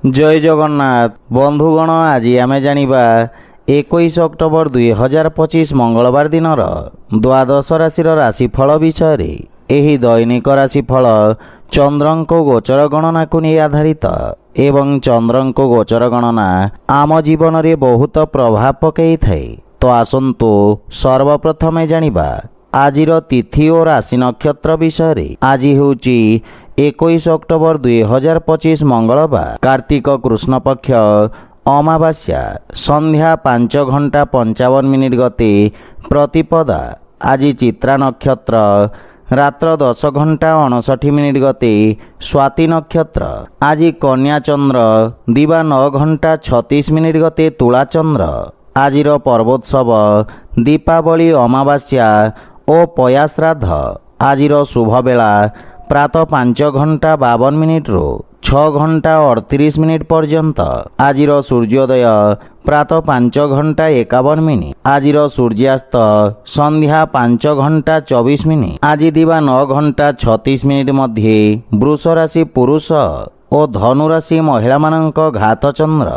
जय जगन्नाथ बंधुगण आज आमे जानिबा 21 अक्टोबर 2025 मंगलवार दिन द्वादश राशि राशिफल विषय रे। एही दैनिक राशिफल चंद्रंको गोचर गणना को नहीं आधारित एवं चंद्रंको गोचर गणना आम जीवन रे बहुत प्रभाव पकई थाए। तो आसंतु सर्वप्रथम जानिबा आजिर तिथि और राशि नक्षत्र विषय रे। आज होची 21 अक्टोबर 2025 मंगलवार कार्तिक कृष्ण पक्ष अमावास्या संध्या 5:55 गते प्रतिपदा। आज चित्रा नक्षत्र रात्र 10:59 गते स्वाति नक्षत्र। आज कन्या चंद्र दिवा 9:36 गते तुला चंद्र। आजिर पर्वोत्सव दीपावली अमावास्या और पया श्राद्ध। आजिर शुभ बेला प्रातः 5:52 रु 6:38 पर्यंत। आजिर सूर्योदय प्रातः 5:51। आजिर सूर्यास्त संध्या 5:24। आज दिवा 9:36 मध्य वृष राशि पुरुष और धनु राशि महिला मानक घात चंद्र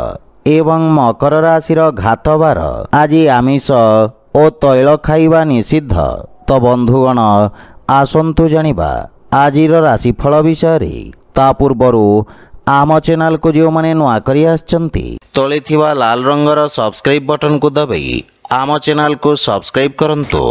एवं मकर राशि घात बार। आज आमिष और तैल खाइबा निषिद्ध। तो बंधुगण आसंतु जानिबा आजिर राशिफल विषय रे। ता पूर्वरु आम चैनल को जो माने नुआ करी आछंती तळे थिबा लाल रंगर सब्सक्राइब बटन को दबाई आम चैनल को सब्सक्राइब करंतु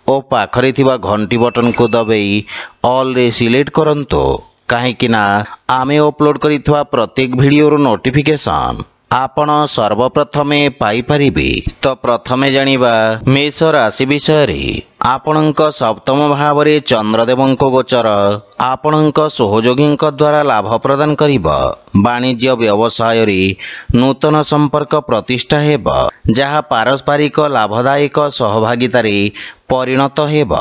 और पाखरे थिबा घंटी बटन को दबाई ऑल रे सिलेक्ट करंतु काहेकि ना आमे अपलोड करिथवा प्रत्येक वीडियो रो नोटिफिकेशन आपण सर्वप्रथमे पाई परिबे। तो प्रथमे जानिबा मेष राशि विषय रे। आपणक सप्तम भाव रे चंद्रदेवंको गोचर आपणक सहयोगींक द्वारा लाभ प्रदान करिब। वाणिज्य व्यवसाय रे नूतन संपर्क प्रतिष्ठा हेब जहा पारस्परिक लाभदायक सहभागितारे परिणत हेब।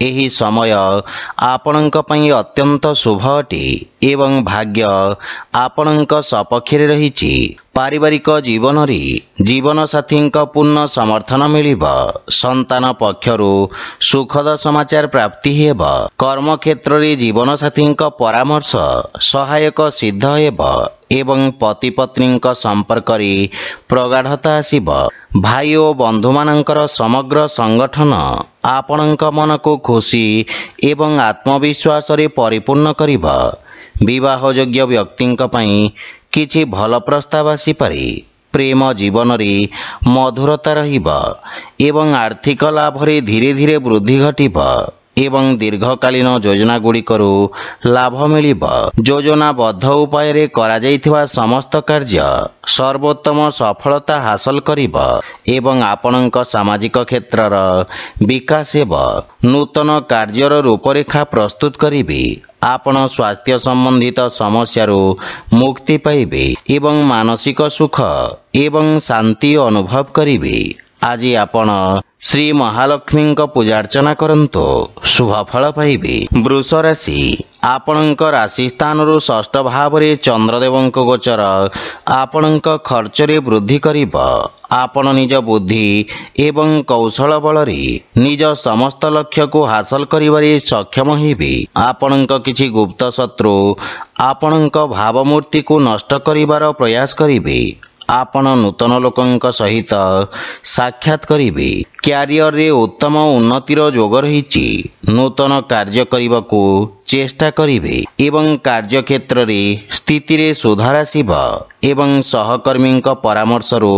एही समय आपणक पई अत्यंत शुभ अटे एवं भाग्य आपणक सपक्षरे रहिछि। पारिवारिक जीवन रे जीवन साथींक पूर्ण समर्थन मिलिब। संतान पक्षरु सुखद समाचार प्राप्ति हेब। कर्म क्षेत्र रे जीवन साथींक परामर्श सहायक सिद्ध हेब एवं पति पत्नींक संपर्क रे प्रगाढ़ता आसिब। भाई और बंधु मानकर समग्र संगठन आपणक मन को खुशी एवं आत्मविश्वास रे परिपूर्ण करिब। विवाह योग्य व्यक्तिंक पई किछि भल प्रस्ताव आसी पारे। प्रेम जीवन रे मधुरता रहिब एवं आर्थिक लाभ रे धीरे धीरे वृद्धि घटिब एवं दीर्घकालीन योजना गुड़िकरू लाभ मिलिब। योजनाबद्ध उपाय रे करा जाइथिबा समस्त कार्य सर्वोत्तम सफलता हासिल करिब एवं आपणक सामाजिक क्षेत्रर विकास हेब। नूतन कार्यर रूपरेखा प्रस्तुत करिबे। आपण स्वास्थ्य संबंधित समस्यारू मुक्ति पाइबे एवं मानसिक सुख एवं शांति अनुभव करिबे। आज आपण श्री महालक्ष्मी पूजा अर्चना करंतु शुभ फल पाइबे। वृष राशि आपणक राशि स्थान रु षष्ठ भाव रे चंद्रदेवंक गोचर आपणक खर्च रे वृद्धि करिब। आपण निज बुद्धि एवं कौशल बल रे निज समस्त लक्ष्य को हासिल करिबारे सक्षम हेबे। आपणक किछि गुप्त शत्रु आपणक भावमूर्ति को नष्ट करिबार प्रयास करिबे। आपण नूतन लोकंक सहित साक्षात करिबे। क्यारियर रे उत्तम उन्नतिर जोग रहिछि। नूतन कार्य करिबाकू चेष्टा करिबे एवं कार्य क्षेत्र रे स्थिति रे सुधार आसिब एवं सहकर्मींक परामर्श रु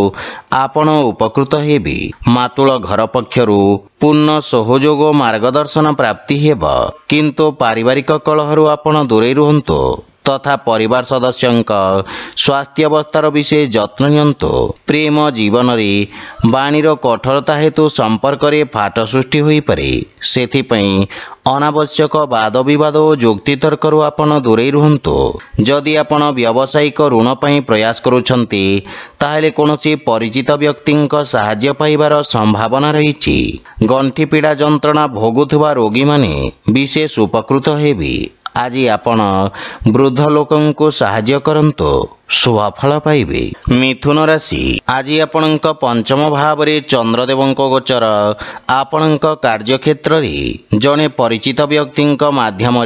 आपण उपकृत हेबे। मातुल घर पक्षरु पूर्ण सहयोग मार्गदर्शन प्राप्ति हेब किंतु पारिवारिक कलहरु आपण दूरे रुहंतु तथा परिवार सदस्यंक स्वास्थ्य अवस्थार विषय जत्न नियंतु। प्रेम जीवन रे वाणीर कठोरता हेतु संपर्क रे फाट सृष्टि होई पारे। सेथिपई अनावश्यक वाद विवाद और जुक्ति तर्करु आपण दूरे रुहंतु। जदि आपण व्यावसायिक ऋण पई प्रयास करूछंती ताहेले कोनोसी परिचित व्यक्तिंक सहाय्य पाइबार संभावना रहिछि। गंठी पीड़ा जंत्रणा भोगुथुवा रोगी माने विशेष उपकृत हेबी। आज आपण वृद्ध लोकंको सहाय्य करंतु शुभफल पाइबे। मिथुन राशि आज आपणक पंचम भाव में चंद्रदेवଙ୍କ गोचर आपणक कार्यक्षेत्र रे जड़े परिचित व्यक्ति माध्यम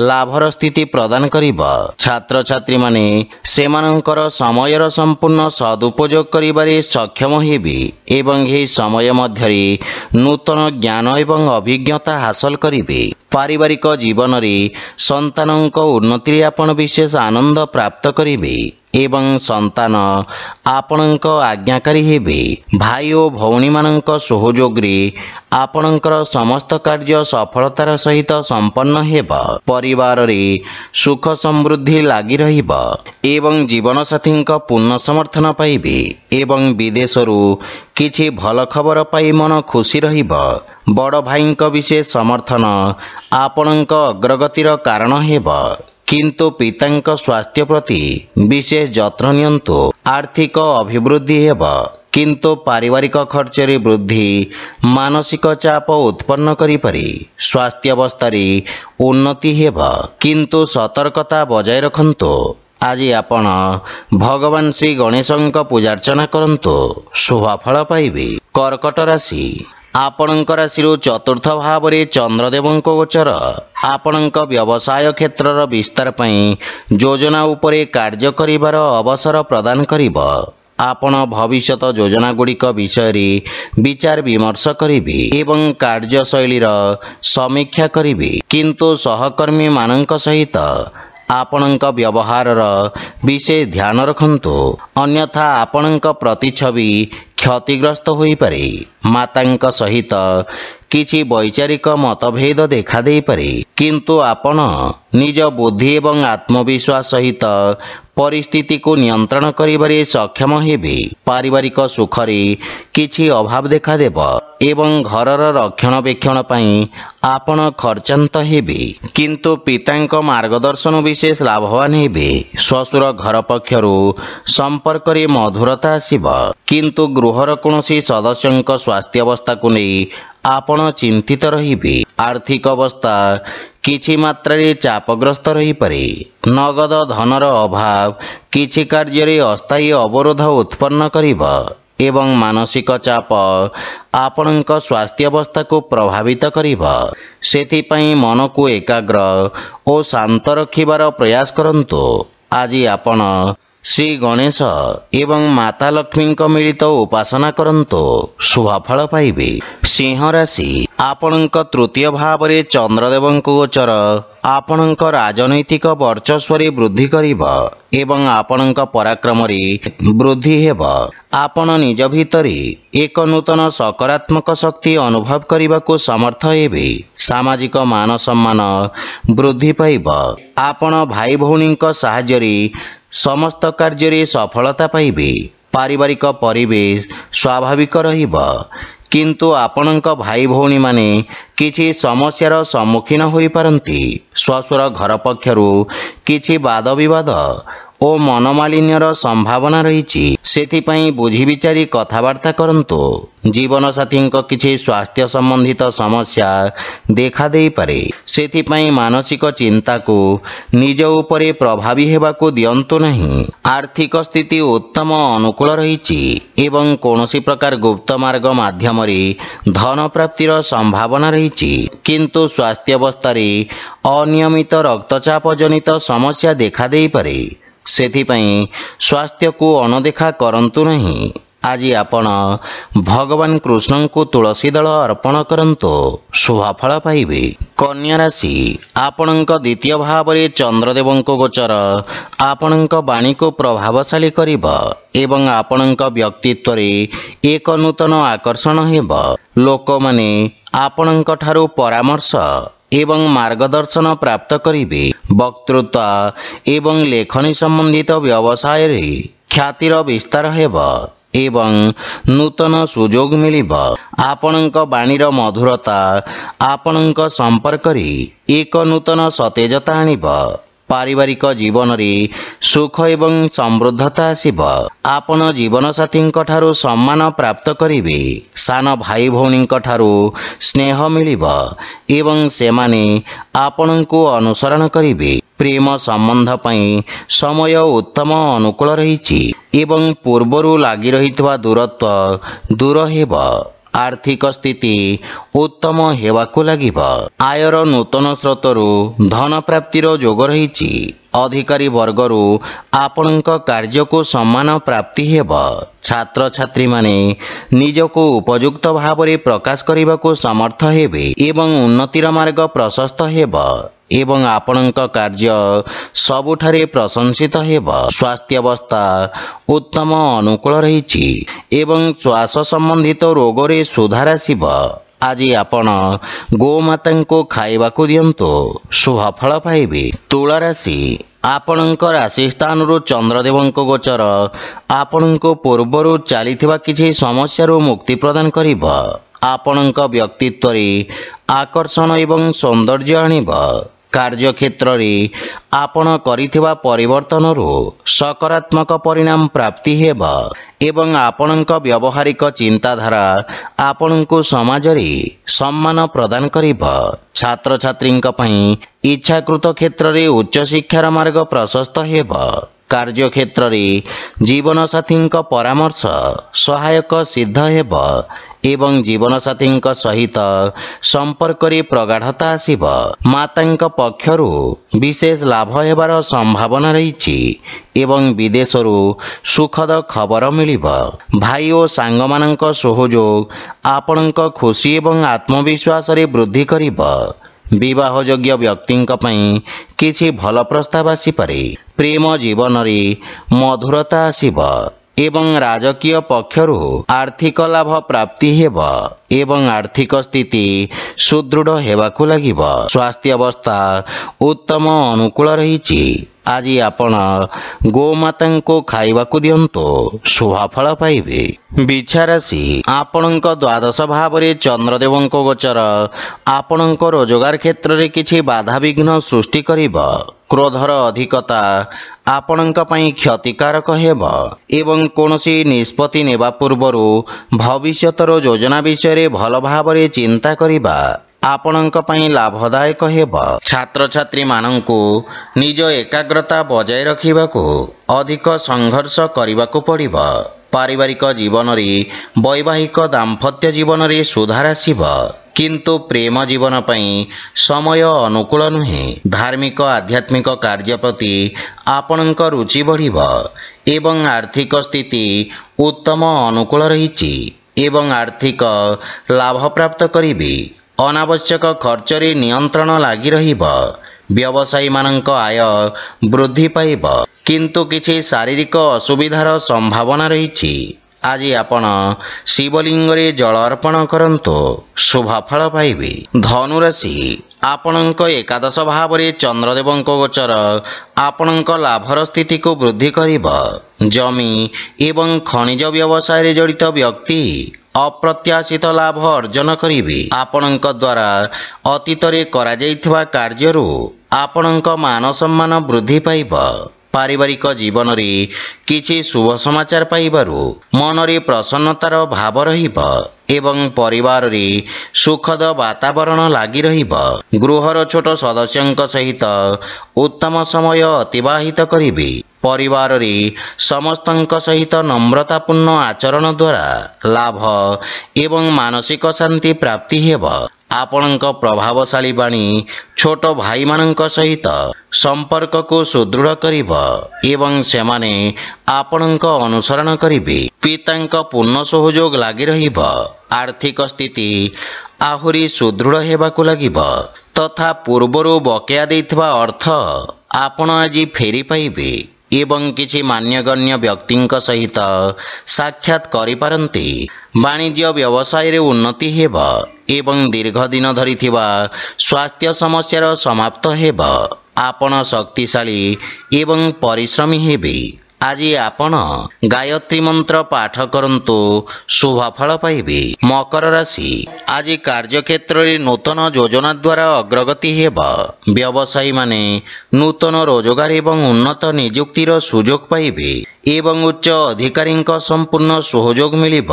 लाभर स्थिति प्रदान करिबा। छात्र छात्री माने सेमानंकर समयर संपूर्ण सदुपयोग करिबारे सक्षम हेबे एवं एही समय मध्यरे नूतन ज्ञान एवं अभिज्ञता हासिल करिबे। पारिवारिक जीवन रे संतानक उन्नति आपण विशेष आनंद प्राप्त करिबे एवं संतान आपणक आज्ञाकारी हेबे। भाई और भौणी मानक सहयोग रे आपणकर समस्त कार्य सफलतार सहित संपन्न हेबा। परिवार रे सुख समृद्धि लागी रहिबा एवं जीवन साथी पूर्ण समर्थन पाइबे एवं विदेशरू किछि भल खबर पाई मन खुशी रहिबा। बड़ भाई विशेष समर्थन आपणक अग्रगतिर कारण हेबा। किंतु पितांक स्वास्थ्य प्रति विशेष जत्न नियंतु। आर्थिक अभिवृद्धि हेबा किंतु पारिवारिक खर्च रे वृद्धि मानसिक चाप उत्पन्न करि पारे। स्वास्थ्य अवस्था रे उन्नति हेबा किंतु सतर्कता बजाय रखंतु। आज आपण भगवान श्री गणेशଙ୍କ पूजार्चना करंतु शुभफल पाइबे। कर्कट राशि आपणक राशि चतुर्थ भाव में चंद्रदेवଙ୍କ गोचर आपणक व्यवसाय क्षेत्र विस्तार पई योजना उपरे कार्य करिवार अवसर प्रदान करिबा। आपण भविष्यत योजना गुड़िक विषय रे विचार विमर्श करिबे एवं कार्यशैलीर समीक्षा करिबे किंतु सहकर्मी मानक सहित आपणक व्यवहार विशेष ध्यान रखंतु अन्यथा आपणक प्रतिछवि क्षतिग्रस्त होई पारे। मातांक सहित किछि वैचारिक मतभेद देखा दे पारे किंतु आपण निज बुद्धि एवं आत्मविश्वास सहित परिस्थिति को नियंत्रण करिबारे सक्षम हेबे। पारिवारिक सुखरे किछि अभाव देखा देब एवं घरर रक्षणाबेक्षण पई आपण खर्चांत हेबे किंतु पितांक मार्गदर्शन विशेष लाभवान हेबे। श्वशुर घर पक्षरु संपर्क रे मधुरता आसीबा किंतु गृहर कोनोसी सदस्यंक स्वास्थ्य अवस्था को नहीं आपण चिंतित रहिबे। आर्थिक अवस्था किछि मात्रा रे चापग्रस्त रही पारे। नगद धनर अभाव किछि कार्य रे अस्थायी अवरोध उत्पन्न करिबा एवं मानसिक चाप आपणक स्वास्थ्य अवस्था को प्रभावित करिबा। सेथि पई मन को एकाग्र और शांत रखिबार प्रयास करंतु। आज आपण श्री गणेश एवं माता लक्ष्मी मिलित उपासना करंतु शुभफल पाइबे। सिंह राशि आपणक तृतीय भाव में चंद्रदेवଙ୍କ गोचर आपणक राजनैतिक वर्चस्व वृद्धि करिबा एवं आपणक पराक्रम वृद्धि हेबा। आपण निज भितरे एक नूतन सकारात्मक शक्ति अनुभव करने समर्थ हेबे। सामाजिक मान सम्मान वृद्धि पाइबा। आपण भाई भौणी साहाय्य समस्त कार्य सफलता पाइबे। पारिवारिक परिवेश स्वाभाविक रहिबा किंतु आपणक भाई भौणी माने किछि समस्यार सम्मुखीन होई पारंती। श्वशुर घर पक्षरु किछि वाद विवाद और मनमालिन्यर संभावना रही। सेथिपई बुझी विचारी कथबार्ता करंतु। जीवन साथी किछि स्वास्थ्य संबंधित समस्या देखा दे पारे। सेथिपई मानसिक चिंता को निज उपरे प्रभावी हेबाकू दियंतु नहीं। आर्थिक स्थिति उत्तम अनुकूल रही एवं कौनसी प्रकार गुप्त मार्ग माध्यम धन प्राप्तिर संभावना रही किंतु स्वास्थ्य अवस्था अनियमित रक्तचाप जनित समस्या देखा दे पारे। सेथिपई स्वास्थ्य को अनदेखा करंतु नहीं। आज आपण भगवान कृष्ण को तुलसी दल अर्पण करंतु शुभफल पाइबे। कन्या राशि आपणक द्वितीय भाव में चंद्रदेवଙ୍କ गोचर आपणक वाणी को प्रभावशाली करिबा एवं आपणक व्यक्तित्व रे एक नूतन आकर्षण हेबा। लोक माने आपणक ठारू परामर्श एवं मार्गदर्शन प्राप्त करिबे। वक्तृत्व एवं लेखनी संबंधित व्यवसाय रे ख्यातिर विस्तार हेबा एवं नूतन सुजोग मिलिबा। आपणक वाणीर मधुरता आपणक संपर्क रे एक नूतन सतेजता आनिबा। पारिवारिक जीवन रे सुख एवं समृद्धता आसिब। आपण जीवन साथी ठारू सम्मान प्राप्त करिवे। सान भाई भौणी ठारू स्नेह मिलिब एवं सेमाने आपणଙ୍କୁ अनुसरण करिवे। प्रेम संबंध पई समय उत्तम अनुकूल रहिछि एवं पूर्वरु लागि रहितवा दूरत्व दूर हेब। आर्थिक स्थिति उत्तम हेबाकु लागिब। आयर नूतन स्रोतरु धन प्राप्तिर जोग रहिछि। अधिकारी वर्गरु आपणଙ୍କ कार्यको सम्मान प्राप्ति हेब। छात्र छात्री माने निजको उपयुक्त भावरे प्रकाश करिबाकु समर्थ हेबे एवं उन्नतिर मार्ग प्रशस्त हेब एवं आपणଙ୍କ कार्य सबुठारे प्रशंसित हेब। स्वास्थ्य अवस्था उत्तम अनुकूल रहिछि एवं श्वास संबंधित रोगरे सुधार आसिब। आज आपण गोमाता खाइबाकु दियंतु शुभ फल पाइबे। तुला राशि आपणଙ୍କ राशि स्थानरु चंद्रदेवଙ୍କ गोचर आपणଙ୍କୁ पूर्वरु चालिथिबा किछि समस्यारु मुक्ति प्रदान करिब। आपणଙ୍କ व्यक्तित्वरे आकर्षण एवं सौंदर्य आनिब। कार्य क्षेत्र रे आपण करिथिबा परिवर्तनरु सकारात्मक परिणाम प्राप्ति हेब एवं आपणଙ୍କ व्यवहारिक चिंताधारा आपणଙ୍କୁ समाज रे सम्मान प्रदान करिब। छात्र छात्रींक पई इच्छाकृत क्षेत्र रे उच्च शिक्षार मार्ग प्रशस्त हेब। कार्य क्षेत्र रे जीवन साथींक परामर्श सहायक सिद्ध हेब एवं जीवन साथींक सहित संपर्क रे प्रगाढ़ता आसिब। मातांक पक्षरु विशेष लाभ हेबार संभावना रहिछि एवं विदेशरु सुखद खबर मिलिब। भाई और सांगमानंक सहयोग आपणଙ୍କ खुशी एवं आत्मविश्वास रे वृद्धि करिब। विवाह योग्य व्यक्तिंक पई किछि भल प्रस्ताव आसी पारे। प्रेम जीवन रे मधुरता आसिब एवं राजकीय पक्षरु आर्थिक लाभ प्राप्ति हेब एवं आर्थिक स्थिति सुदृढ़ हेबाकु लागिब। स्वास्थ्य अवस्था उत्तम अनुकूल रहिछि। आज आपण गोमाता खाइबाकु दियंतु शुभ फल पाइबे। बिछा राशि आपणଙ୍କ द्वादश भाव रे चंद्रदेवଙ୍କ गोचर आपणଙ୍କ रोजगार क्षेत्र रे किछि बाधा विघ्न सृष्टि करिब। क्रोधर अधिकता आपणଙ୍କ ପାଇଁ क्षतिकारक हेब एवं कोनोसी निष्पत्ति नेबा पूर्वरु भविष्यतर योजना विषय रे भल भाव रे चिंता करिबा आपणଙ୍କ ପାଇଁ लाभदायक हेब। छात्र छात्री मानंकु निज एकाग्रता बजाय रखिबाकु अधिक संघर्ष करिबाकु पड़िब। पारिवारिक जीवन रे वैवाहिक दाम्पत्य जीवन रे सुधार आसिब किंतु प्रेम जीवन पई समय अनुकूल नुहे। धार्मिक आध्यात्मिक कार्य प्रति आपणଙ୍କ रुचि बढ़िब एवं आर्थिक स्थिति उत्तम अनुकूल रहिछि एवं आर्थिक लाभ प्राप्त करिबे। अनावश्यक खर्च रे नियंत्रण लागि रहिब। व्यवसायी मानंक आय वृद्धि पाइब किंतु किछि शारीरिक असुविधार संभावना रहिछि। आज आपण शिवलिंग रे जल अर्पण करंतु शुभ फल पाइबे। धनु राशि आपणଙ୍କ एकादश भाव रे चंद्रदेवଙ୍କ गोचर आपणଙ୍କ लाभर स्थिति को वृद्धि करिब। जमी एवं खनिज व्यवसाय रे जड़ित व्यक्ति अप्रत्याशित लाभ अर्जन करिवे। आपणଙ୍କ द्वारा अतीत रे करा जाइथिबा कार्यरु आपणଙ୍କ मान सम्मान वृद्धि पाइब। पारिवारिक जीवन रे किछि शुभ समाचार पाइबारु मन रे प्रसन्नतार भाव रहिब एवं परिवार रे सुखद वातावरण लागि रहिब। गृहर छोट सदस्यंक सहित उत्तम समय अतिबाहित करिवे। परिवार रे समस्तंक सहित नम्रतापूर्ण आचरण द्वारा लाभ एवं मानसिक शांति प्राप्ति हेब। आपणଙ୍କ प्रभावशाली बाणी छोट भाई मानंक सहित संपर्क को सुदृढ़ करिब एवं सेमाने आपणଙ୍କ अनुसरण करिवे। पितांक पूर्ण सहयोग लागि रहिब। आर्थिक स्थिति आहुरी सुदृढ़ हेबाकु लागिब तथा पूर्वरु बकेया देइथिबा अर्थ आपण आज फेरी पाइबे एवं किछि मान्यगण्य व्यक्तिंक सहित साक्षात करि पारंती। वाणिज्य व्यवसाय रे उन्नति हेब एवं दीर्घ दिन धरि थिबा स्वास्थ्य समस्यार समाप्त हेब। आपण शक्तिशाली एवं परिश्रमी हेबे। ଆଜି ଆପଣ ଗାୟତ୍ରୀ ମନ୍ତ୍ର ପାଠ କରନ୍ତୁ, ଶୁଭ ଫଳ ପାଇବେ। ମକର ରାଶି, ଆଜି କାର୍ଯ୍ୟକ୍ଷେତ୍ରରେ ନୂତନ ଯୋଜନା ଦ୍ୱାରା ଅଗ୍ରଗତି ହେବ। ବ୍ୟବସାୟୀମାନେ ନୂତନ ରୋଜଗାର ଏବଂ ଉନ୍ନତ ନିଯୁକ୍ତିର ସୁଯୋଗ ପାଇବେ ଏବଂ ଉଚ୍ଚ ଅଧିକାରୀଙ୍କ ସମ୍ପୂର୍ଣ୍ଣ ସହଯୋଗ ମିଳିବ।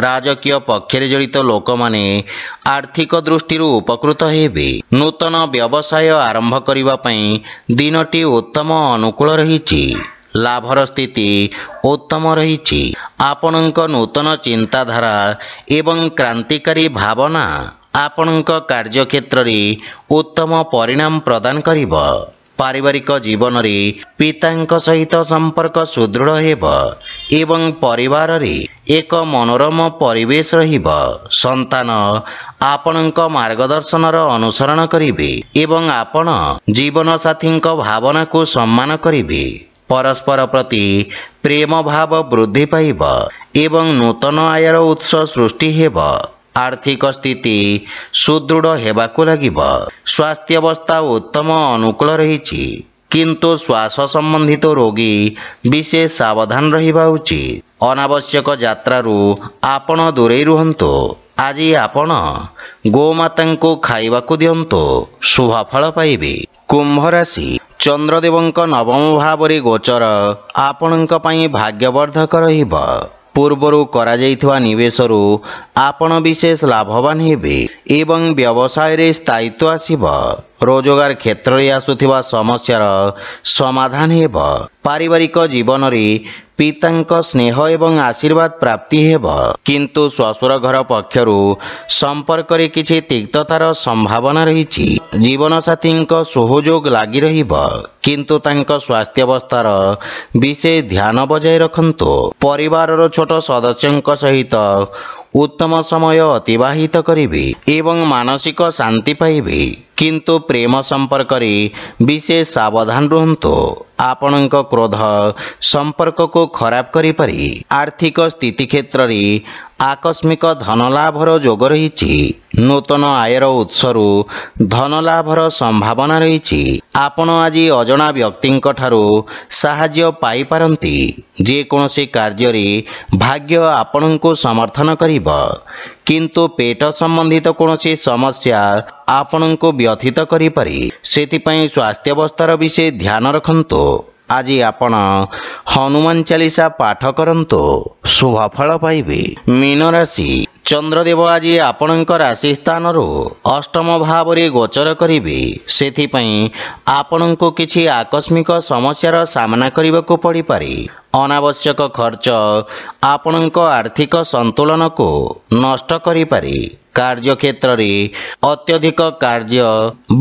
ରାଜକୀୟ ପକ୍ଷରେ ଜଡ଼ିତ ଲୋକମାନେ ଆର୍ଥିକ ଦୃଷ୍ଟିରୁ ଉପକୃତ ହେବେ। ନୂତନ ବ୍ୟବସାୟ ଆରମ୍ଭ କରିବା ପାଇଁ ଦିନଟି ଉତ୍ତମ ଅନୁକୂଳ ରହିଛି। ଲାଭର ସ୍ଥିତି ଉତ୍ତମ ରହିଛି। ଆପଣଙ୍କ ନୂତନ ଚିନ୍ତାଧାରା ଏବଂ କ୍ରାନ୍ତିକାରୀ ଭାବନା ଆପଣଙ୍କ କାର୍ଯ୍ୟକ୍ଷେତ୍ରରେ ଉତ୍ତମ ପରିଣାମ ପ୍ରଦାନ କରିବ। ପାରିବାରିକ ଜୀବନରେ ପିତାଙ୍କ ସହିତ ସମ୍ପର୍କ ସୁଦୃଢ଼ ହେବ ଏବଂ ପରିବାରରେ ଏକ ମନୋରମ ପରିବେଶ ରହିବ। ସନ୍ତାନ ଆପଣଙ୍କ ମାର୍ଗଦର୍ଶନର ଅନୁସରଣ କରିବେ ଏବଂ ଆପଣ ଜୀବନସାଥୀଙ୍କ ଭାବନାକୁ ସମ୍ମାନ କରିବେ। ପରସ୍ପର ପ୍ରତି ପ୍ରେମ ଭାବ ବୃଦ୍ଧି ପାଇବ ଏବଂ ନୂତନ ଆୟର ଉତ୍ସ ସୃଷ୍ଟି ହେବ। ଆର୍ଥିକ ସ୍ଥିତି ସୁଦୃଢ଼ ହେବାକୁ ଲାଗିବ। ସ୍ୱାସ୍ଥ୍ୟାବସ୍ଥା ଉତ୍ତମ ଅନୁକୂଳ ରହିଛି, କିନ୍ତୁ ଶ୍ୱାସ ସମ୍ବନ୍ଧିତ ରୋଗୀ ବିଶେଷ ସାବଧାନ ରହିବା ଉଚିତ। ଅନାବଶ୍ୟକ ଯାତ୍ରାରୁ ଆପଣ ଦୂରେଇ ରୁହନ୍ତୁ। ଆଜି ଆପଣ ଗୋମାତାଙ୍କୁ ଖାଇବାକୁ ଦିଅନ୍ତୁ, ଶୁଭ ଫଳ ପାଇବେ। କୁମ୍ଭ ରାଶି, ଚନ୍ଦ୍ରଦେବଙ୍କ ନବମ ଭାବରେ ଗୋଚର ଆପଣଙ୍କ ପାଇଁ ଭାଗ୍ୟବର୍ଦ୍ଧକ ରହିବ। ପୂର୍ବରୁ କରାଯାଇଥିବା ନିବେଶରୁ ଆପଣ ବିଶେଷ ଲାଭବାନ ହେବେ ଏବଂ ବ୍ୟବସାୟରେ ସ୍ଥାୟିତ୍ୱ ଆସିବ। ରୋଜଗାର କ୍ଷେତ୍ରରେ ଆସୁଥିବା ସମସ୍ୟାର ସମାଧାନ ହେବ। ପାରିବାରିକ ଜୀବନରେ ପିତାଙ୍କ ସ୍ନେହ ଏବଂ ଆଶୀର୍ବାଦ ପ୍ରାପ୍ତି ହେବ, କିନ୍ତୁ ଶ୍ୱଶୁର ଘର ପକ୍ଷରୁ ସମ୍ପର୍କରେ କିଛି ତିକ୍ତତାର ସମ୍ଭାବନା ରହିଛି। ଜୀବନସାଥୀଙ୍କ ସହଯୋଗ ଲାଗି ରହିବ, କିନ୍ତୁ ତାଙ୍କ ସ୍ୱାସ୍ଥ୍ୟାବସ୍ଥାର ବିଶେଷ ଧ୍ୟାନ ବଜାୟ ରଖନ୍ତୁ। ପରିବାରର ଛୋଟ ସଦସ୍ୟଙ୍କ ସହିତ ଉତ୍ତମ ସମୟ ଅତିବାହିତ କରିବେ ଏବଂ ମାନସିକ ଶାନ୍ତି ପାଇବେ, କିନ୍ତୁ ପ୍ରେମ ସମ୍ପର୍କରେ ବିଶେଷ ସାବଧାନ ରୁହନ୍ତୁ। ଆପଣଙ୍କ କ୍ରୋଧ ସମ୍ପର୍କକୁ ଖରାପ କରିପାରେ। ଆର୍ଥିକ ସ୍ଥିତି କ୍ଷେତ୍ରରେ ଆକସ୍ମିକ ଧନଲାଭର ଯୋଗ ରହିଛି। ନୂତନ ଆୟର ଉତ୍ସରୁ ଧନଲାଭର ସମ୍ଭାବନା ରହିଛି। ଆପଣ ଆଜି ଅଜଣା ବ୍ୟକ୍ତିଙ୍କ ଠାରୁ ସାହାଯ୍ୟ ପାଇପାରନ୍ତି। ଯେକୌଣସି କାର୍ଯ୍ୟରେ ଭାଗ୍ୟ ଆପଣଙ୍କୁ ସମର୍ଥନ କରିବ, କିନ୍ତୁ ପେଟ ସମ୍ବନ୍ଧିତ କୌଣସି ସମସ୍ୟା ଆପଣଙ୍କୁ ବ୍ୟଥିତ କରିପାରେ। ସେଥିପାଇଁ ସ୍ୱାସ୍ଥ୍ୟାବସ୍ଥାର ବିଶେଷ ଧ୍ୟାନ ରଖନ୍ତୁ। ଆଜି ଆପଣ ହନୁମାନ ଚାଳିଶା ପାଠ କରନ୍ତୁ, ଶୁଭ ଫଳ ପାଇବେ। ମୀନ ରାଶି, ଚନ୍ଦ୍ରଦେବ ଆଜି ଆପଣଙ୍କ ରାଶି ସ୍ଥାନରୁ ଅଷ୍ଟମ ଭାବରେ ଗୋଚର କରିବେ। ସେଥିପାଇଁ ଆପଣଙ୍କୁ କିଛି ଆକସ୍ମିକ ସମସ୍ୟାର ସାମ୍ନା କରିବାକୁ ପଡ଼ିପାରେ। ଅନାବଶ୍ୟକ ଖର୍ଚ୍ଚ ଆପଣଙ୍କ ଆର୍ଥିକ ସନ୍ତୁଳନକୁ ନଷ୍ଟ କରିପାରେ। କାର୍ଯ୍ୟକ୍ଷେତ୍ରରେ ଅତ୍ୟଧିକ କାର୍ଯ୍ୟ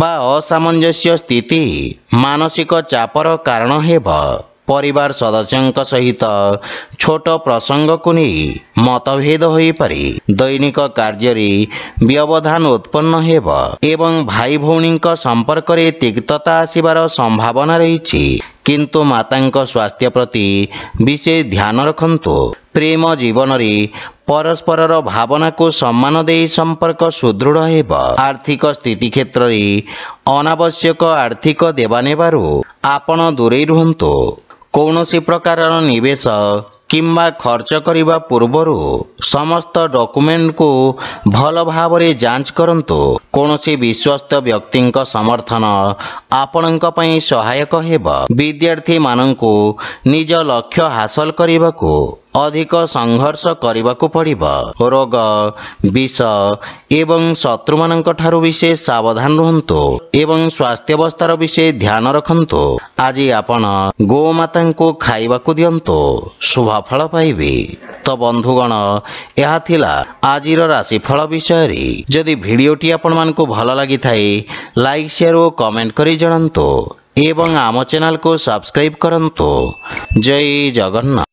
ବା ଅସାମଞ୍ଜସ୍ୟ ସ୍ଥିତି ମାନସିକ ଚାପର କାରଣ ହେବ। ପରିବାର ସଦସ୍ୟଙ୍କ ସହିତ ଛୋଟ ପ୍ରସଙ୍ଗକୁ ନେଇ ମତଭେଦ ହୋଇପାରେ। ଦୈନିକ କାର୍ଯ୍ୟରେ ବ୍ୟବଧାନ ଉତ୍ପନ୍ନ ହେବ ଏବଂ ଭାଇ ଭଉଣୀଙ୍କ ସମ୍ପର୍କରେ ତିକ୍ତତା ଆସିବାର ସମ୍ଭାବନା ରହିଛି, କିନ୍ତୁ ମାତାଙ୍କ ସ୍ୱାସ୍ଥ୍ୟ ପ୍ରତି ବିଶେଷ ଧ୍ୟାନ ରଖନ୍ତୁ। ପ୍ରେମ ଜୀବନରେ ପରସ୍ପରର ଭାବନାକୁ ସମ୍ମାନ ଦେଇ ସମ୍ପର୍କ ସୁଦୃଢ଼ ହେବ। ଆର୍ଥିକ ସ୍ଥିତି କ୍ଷେତ୍ରରେ ଅନାବଶ୍ୟକ ଆର୍ଥିକ ଦେବାନେବାରୁ ଆପଣ ଦୂରେଇ ରୁହନ୍ତୁ। କୌଣସି ପ୍ରକାରର ନିବେଶ କିମ୍ବା ଖର୍ଚ୍ଚ କରିବା ପୂର୍ବରୁ ସମସ୍ତ ଡକୁମେଣ୍ଟକୁ ଭଲ ଭାବରେ ଯାଞ୍ଚ କରନ୍ତୁ। କୌଣସି ବିଶ୍ୱସ୍ତ ବ୍ୟକ୍ତିଙ୍କ ସମର୍ଥନ ଆପଣଙ୍କ ପାଇଁ ସହାୟକ ହେବ। ବିଦ୍ୟାର୍ଥୀମାନଙ୍କୁ ନିଜ ଲକ୍ଷ୍ୟ ହାସଲ କରିବାକୁ ଅଧିକ ସଂଘର୍ଷ କରିବାକୁ ପଡ଼ିବ। ରୋଗ, ବିଷ ଏବଂ ଶତ୍ରୁମାନଙ୍କ ଠାରୁ ବିଶେଷ ସାବଧାନ ରୁହନ୍ତୁ ଏବଂ ସ୍ୱାସ୍ଥ୍ୟାବସ୍ଥାର ବିଶେଷ ଧ୍ୟାନ ରଖନ୍ତୁ। ଆଜି ଆପଣ ଗୋମାତାଙ୍କୁ ଖାଇବାକୁ ଦିଅନ୍ତୁ, ଶୁଭ ଫଳ ପାଇବେ। ତ ବନ୍ଧୁଗଣ, ଏହା ଥିଲା ଆଜିର ରାଶିଫଳ ବିଷୟରେ। ଯଦି ଭିଡ଼ିଓଟି ଆପଣମାନଙ୍କୁ ଭଲ ଲାଗିଥାଏ, ଲାଇକ୍, ସେୟାର ଓ କମେଣ୍ଟ କରି ଜଣାନ୍ତୁ ଏବଂ ଆମ ଚ୍ୟାନେଲକୁ ସବସ୍କ୍ରାଇବ୍ କରନ୍ତୁ। ଜୟ ଜଗନ୍ନାଥ।